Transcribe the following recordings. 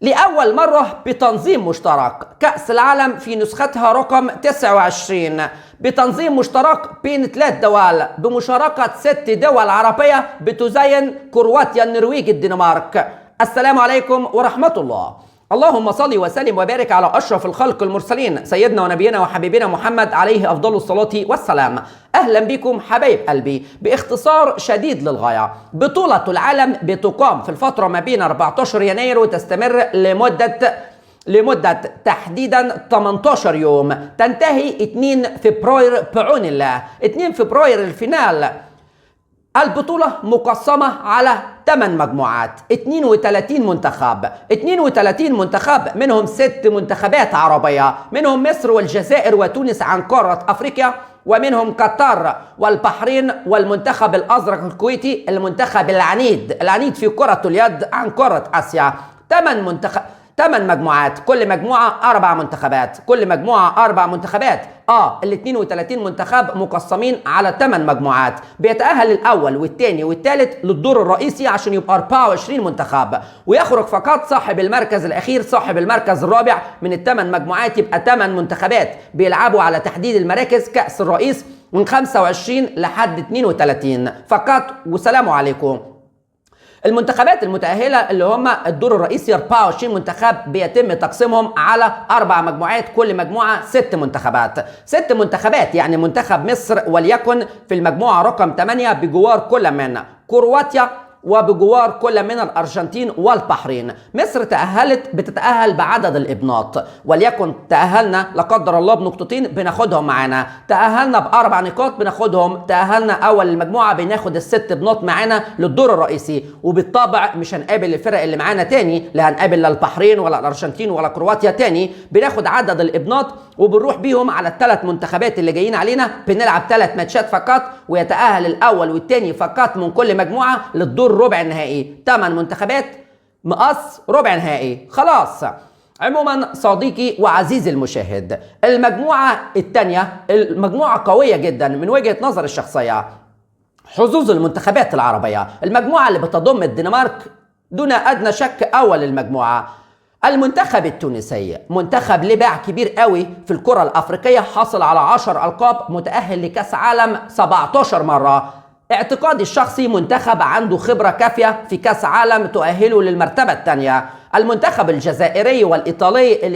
لأول مرة بتنظيم مشترك كأس العالم في نسختها رقم 29 بتنظيم مشترك بين 3 دول بمشاركة 6 دول عربية بتزين كرواتيا، النرويج، الدنمارك. السلام عليكم ورحمة الله. اللهم صل وسلم وبارك على أشرف الخلق المرسلين سيدنا ونبينا وحبيبنا محمد عليه أفضل الصلاة والسلام. أهلا بكم حبايب قلبي. باختصار شديد للغاية، بطولة العالم بتقام في الفترة ما بين 14 يناير وتستمر لمدة تحديدا 18 يوم، تنتهي 2 فبراير بعون الله. 2 فبراير الفينال. البطولة مقسمة على 8 مجموعات، 32 منتخب، 32 منتخب، منهم 6 منتخبات عربية، منهم مصر والجزائر وتونس عن قارة أفريقيا، ومنهم قطر والبحرين والمنتخب الأزرق الكويتي، المنتخب العنيد في كرة اليد عن قارة آسيا. 8 مجموعات، كل مجموعة 4 منتخبات، كل مجموعة 4 منتخبات. ال 32 منتخب مقسمين على 8 مجموعات. بيتأهل الأول والثاني والثالث للدور الرئيسي عشان يبقى 24 منتخب، ويخرج فقط صاحب المركز الأخير، صاحب المركز الرابع من ال8 مجموعات. يبقى 8 منتخبات بيلعبوا على تحديد المراكز كأس الرئيس من 25 لحد 32 فقط، وسلام عليكم. المنتخبات المتأهلة اللي هم الدور الرئيسي 24 منتخب بيتم تقسيمهم على 4 مجموعات، كل مجموعة 6 منتخبات. 6 منتخبات يعني منتخب مصر وليكن في المجموعة رقم 8 بجوار كل من كرواتيا وبجوار كل من الأرجنتين والبحرين. مصر بتتأهل بعدد الإبناط، وليكن تأهلنا لا قدر الله بنقطتين بناخدهم معانا، تأهلنا ب4 نقاط بناخدهم، تأهلنا أول المجموعة بناخد ال6 بنقط معانا للدور الرئيسي. وبالطبع مش هنقابل الفرق اللي معانا تاني، لا هنقابل لا البحرين ولا الأرجنتين ولا كرواتيا تاني، بناخد عدد الإبناط وبنروح بيهم على ال3 منتخبات اللي جايين علينا، بنلعب 3 ماتشات فقط، ويتأهل الأول والثاني فقط من كل مجموعة للدور ربع النهائي. 8 منتخبات مقص ربع نهائي خلاص. عموما صديقي وعزيزي المشاهد، المجموعة الثانية المجموعة قوية جدا من وجهة نظر الشخصية. حظوظ المنتخبات العربية، المجموعة اللي بتضم الدنمارك دون أدنى شك أول المجموعة. المنتخب التونسي منتخب له باع كبير قوي في الكرة الأفريقية، حصل على 10 ألقاب، متأهل لكأس عالم 17 مرة. اعتقادي الشخصي منتخب عنده خبرة كافية في كأس عالم تؤهله للمرتبة الثانية. المنتخب الجزائري والإيطالي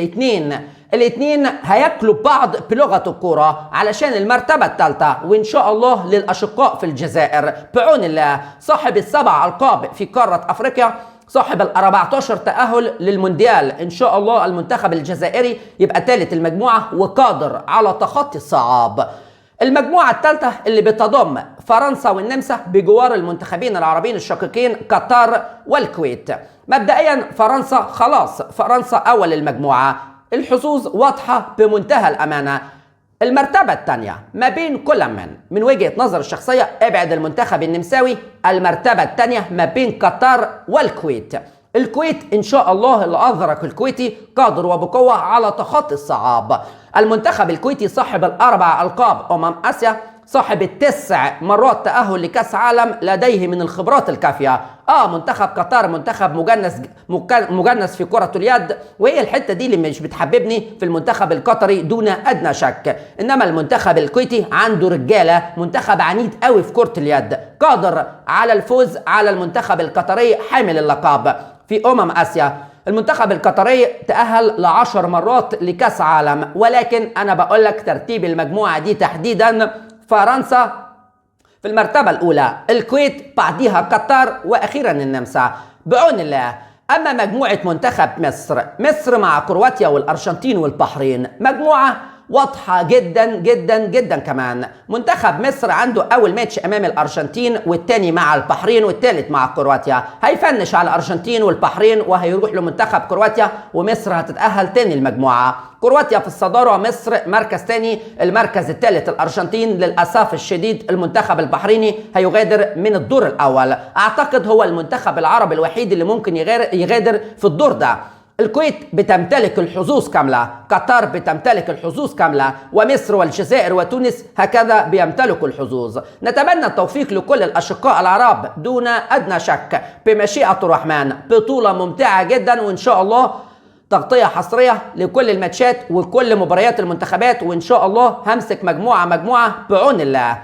الاثنين هياكلوا بعض بلغة الكرة علشان المرتبة الثالثة، وإن شاء الله للأشقاء في الجزائر بعون الله. صاحب ال7 ألقاب في قارة أفريقيا، صاحب ال14 تأهل للمونديال، إن شاء الله المنتخب الجزائري يبقى ثالث المجموعة وقادر على تخطي الصعاب. المجموعة الثالثة اللي بتضم فرنسا والنمسا بجوار المنتخبين العربيين الشقيقين قطر والكويت. مبدئيا فرنسا أول المجموعة، الحظوظ واضحة بمنتهى الأمانة. المرتبة الثانية ما بين كل من وجهة نظر الشخصية، ابعد المنتخب النمساوي، المرتبة الثانية ما بين قطر والكويت. الكويت إن شاء الله الأزرق الكويتي قادر وبقوة على تخطي الصعاب. المنتخب الكويتي صاحب ال4 ألقاب آسيا، صاحب ال9 مرات تأهل لكأس عالم، لديه من الخبرات الكافية. منتخب قطر منتخب مجنس في كرة اليد، وهي الحتة دي اللي مش بتحببني في المنتخب القطري دون أدنى شك. إنما المنتخب الكويتي عنده رجالة، منتخب عنيد قوي في كرة اليد، قادر على الفوز على المنتخب القطري حامل اللقب في آسيا. المنتخب القطري تأهل ل10 مرات لكأس عالم، ولكن أنا بقول لك ترتيب المجموعة دي تحديدا: فرنسا في المرتبة الأولى، الكويت بعديها قطر، وأخيرا النمسا بعون الله. أما مجموعة منتخب مصر مع كرواتيا والأرجنتين والبحرين، مجموعة واضحة جدا جدا جدا. كمان منتخب مصر عنده أول ماتش أمام الأرجنتين، والتاني مع البحرين، والتالت مع كرواتيا. هيفنش على الأرجنتين والبحرين وهيروح لمنتخب كرواتيا، ومصر هتتأهل تاني المجموعة. كرواتيا في الصدارة، مصر مركز تاني، المركز الثالث الأرجنتين. للأسف الشديد المنتخب البحريني هيغادر من الدور الأول. أعتقد هو المنتخب العربي الوحيد اللي ممكن يغادر في الدور ده. الكويت بتمتلك الحظوظ كاملة، قطر بتمتلك الحظوظ كاملة، ومصر والجزائر وتونس هكذا بيمتلكوا الحظوظ. نتمنى التوفيق لكل الأشقاء العرب دون أدنى شك بمشيئة الرحمن. بطولة ممتعة جدا، وإن شاء الله تغطية حصرية لكل الماتشات وكل مباريات المنتخبات، وإن شاء الله همسك مجموعة بعون الله.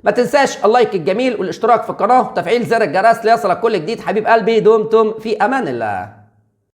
ما تنساش اللايك الجميل والاشتراك في القناة وتفعيل زر الجرس ليصلك كل جديد. حبيب قلبي، دمتم في أمان الله.